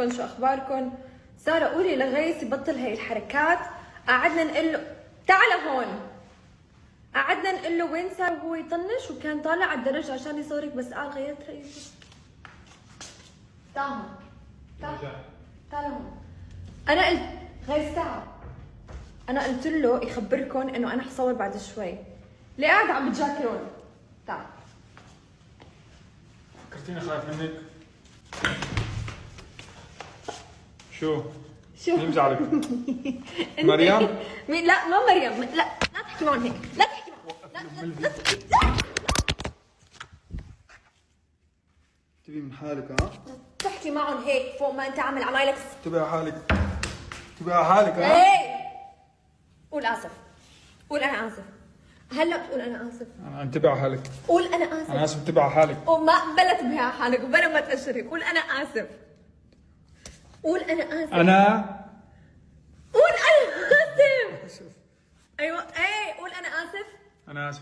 كيفكن؟ شو اخباركن؟ ساره قولي لغيث يبطل هي الحركات. قعدنا نقول له تعال هون، قعدنا نقول له وين صار وهو يطنش، وكان طالع على الدرج عشان يصورك بس قال غيرت رأيه. تعال هون، تعال هون. انا قلت غيث تعال، انا قلت له يخبركم انه انا حصور بعد شوي. ليه قاعد عم بتجاكرون؟ تعال. فكرتيني خايف منك. شو مين مزعلك؟ مريم؟ لا ما مريم، لا تحكي معهم هيك، لا تحكي معهم، لا تبي من حالك تحكي معهم هيك فوق ما انت عامل عمايلك. تبي على حالك، تبي على حالك ايه قول اسف، قول انا اسف، هلا بتقول انا اسف. انا انتبه على حالك. قول انا اسف. انا اسف، انتبه على حالك. بلا تنبه على حالك وبلا ما تأشري، قول انا اسف. قول انا اسف. قول انا اسف. ايوه ايه قول انا اسف. انا اسف.